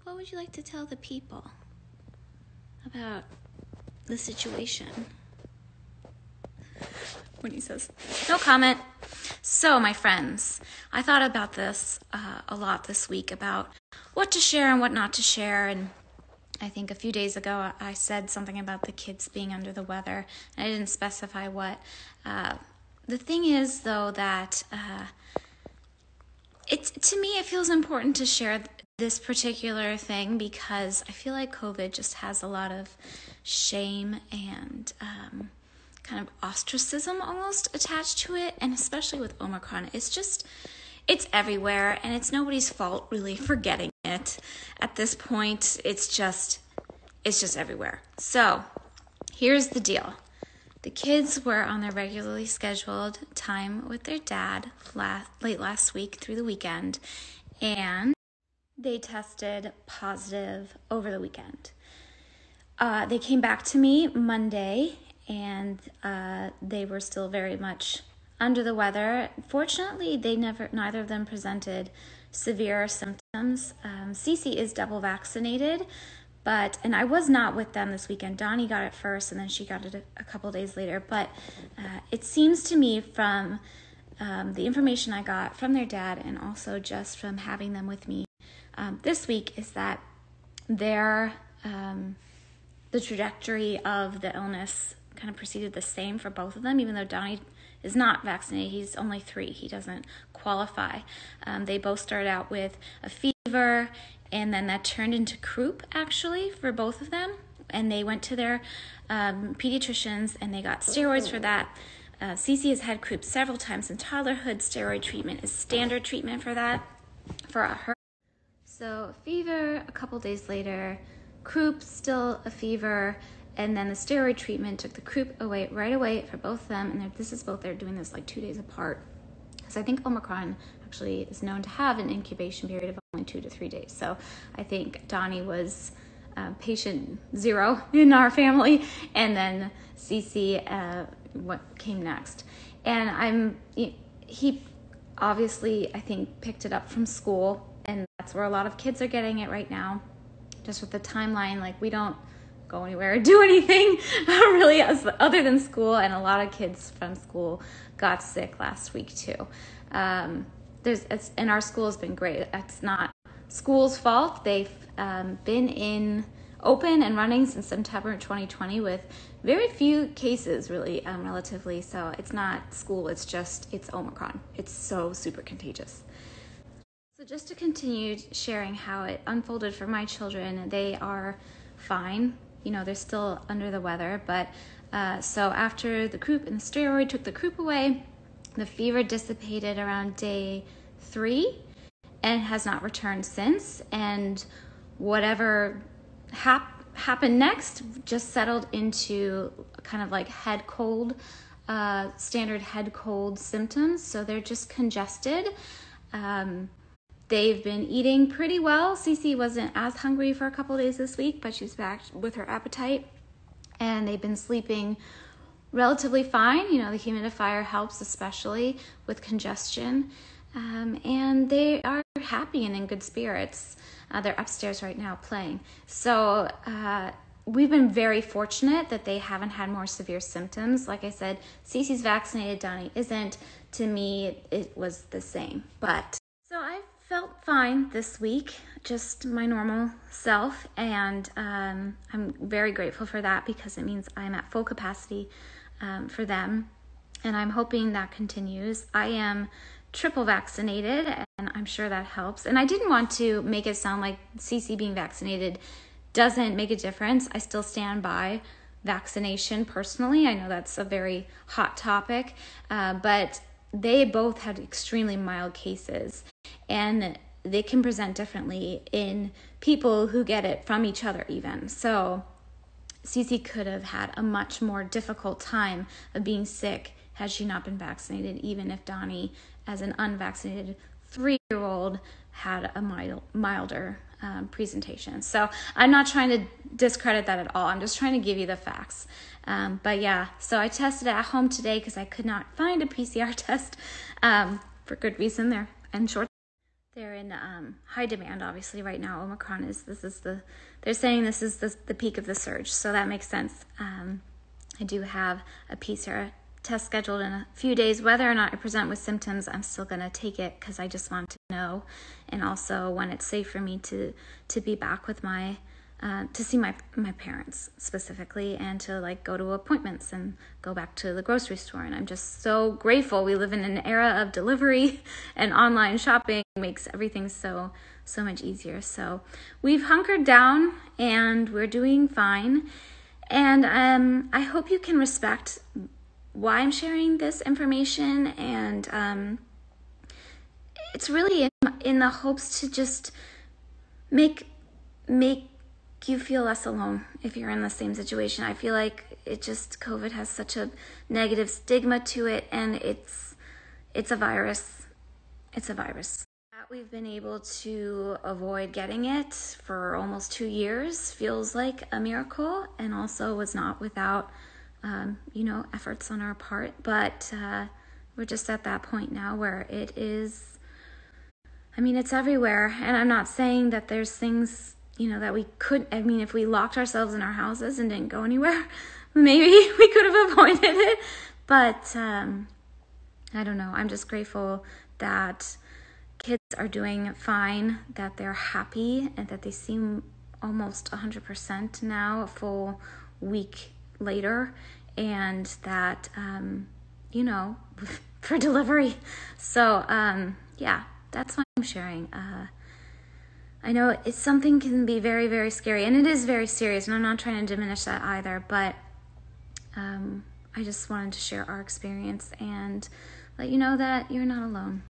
what would you like to tell the people about the situation? When he says, no comment. So, my friends, I thought about this a lot this week about what to share and what not to share. And I think a few days ago I said something about the kids being under the weather, and I didn't specify what. The thing is, though, that to me it feels important to share this particular thing because I feel like COVID just has a lot of shame and kind of ostracism almost attached to it, and especially with Omicron, it's everywhere, and it's nobody's fault really for getting it. At this point, it's just everywhere. So, here's the deal. The kids were on their regularly scheduled time with their dad late last week through the weekend, and they tested positive over the weekend. They came back to me Monday, and they were still very much under the weather. Fortunately, neither of them presented severe symptoms. Cece is double vaccinated, and I was not with them this weekend. Donnie got it first, and then she got it a couple days later. But it seems to me from the information I got from their dad, and also just from having them with me this week, is that the trajectory of the illness kind of proceeded the same for both of them, even though Donnie is not vaccinated. He's only 3. He doesn't qualify. They both started out with a fever, and then that turned into croup, actually, for both of them. And they went to their pediatricians, and they got steroids for that. Cece has had croup several times in toddlerhood. Steroid treatment is standard treatment for that, for her. So fever a couple days later, croup, still a fever, and then the steroid treatment took the croup away right away for both of them. And they're doing this like 2 days apart. Because I think Omicron actually is known to have an incubation period of only 2 to 3 days. So I think Donnie was patient 0 in our family, and then Cece what came next. And he obviously, I think, picked it up from school, and that's where a lot of kids are getting it right now. Just with the timeline, like, we don't go anywhere or do anything really other than school, and a lot of kids from school got sick last week too. And our school has been great. It's not school's fault. They've been open and running since September 2020 with very few cases, really, relatively. So it's not school, it's Omicron. It's so super contagious. So just to continue sharing how it unfolded for my children, they are fine. They're still under the weather, but so after the croup and the steroid took the croup away, the fever dissipated around day 3 and has not returned since. And whatever happened next just settled into kind of like head cold, standard head cold symptoms. So they're just congested. They've been eating pretty well. Cece wasn't as hungry for a couple days this week, but she's back with her appetite. And they've been sleeping relatively fine. The humidifier helps, especially with congestion. And they are happy and in good spirits. They're upstairs right now playing. So we've been very fortunate that they haven't had more severe symptoms. Like I said, Cece's vaccinated, Donnie isn't. To me, it was the same. So I felt fine this week, just my normal self, and I'm very grateful for that because it means I'm at full capacity for them, and I'm hoping that continues. I am triple vaccinated, and I'm sure that helps. And I didn't want to make it sound like Cece being vaccinated doesn't make a difference. I still stand by vaccination personally. I know that's a very hot topic, but they both had extremely mild cases, and they can present differently in people who get it from each other even. So Cece could have had a much more difficult time of being sick had she not been vaccinated, even if Donnie, as an unvaccinated 3-year-old, had a milder presentation. So I'm not trying to discredit that at all. I'm just trying to give you the facts. But yeah, so I tested at home today because I could not find a PCR test for good reason there and short. They're in high demand, obviously, right now. Omicron they're saying this is the peak of the surge, so that makes sense. I do have a PCR test scheduled in a few days. Whether or not I present with symptoms, I'm still going to take it because I just want to know, and also when it's safe for me to be back with to see my parents specifically, and to like go to appointments and go back to the grocery store. And I'm just so grateful. We live in an era of delivery, and online shopping makes everything so much easier. So we've hunkered down and we're doing fine. And I hope you can respect why I'm sharing this information, and it's really in the hopes to just make you feel less alone if you're in the same situation. I feel like COVID has such a negative stigma to it, and it's a virus. It's a virus. We've been able to avoid getting it for almost 2 years feels like a miracle, and also was not without efforts on our part. But we're just at that point now where it's everywhere. And I'm not saying that there's things that we could, if we locked ourselves in our houses and didn't go anywhere, maybe we could have avoided it. But I don't know. I'm just grateful that kids are doing fine, that they're happy, and that they seem almost 100% now, a full week later, and that, for delivery. So, yeah, that's what I'm sharing. I know it's something can be very, very scary, and it is very serious, and I'm not trying to diminish that either, but I just wanted to share our experience and let you know that you're not alone.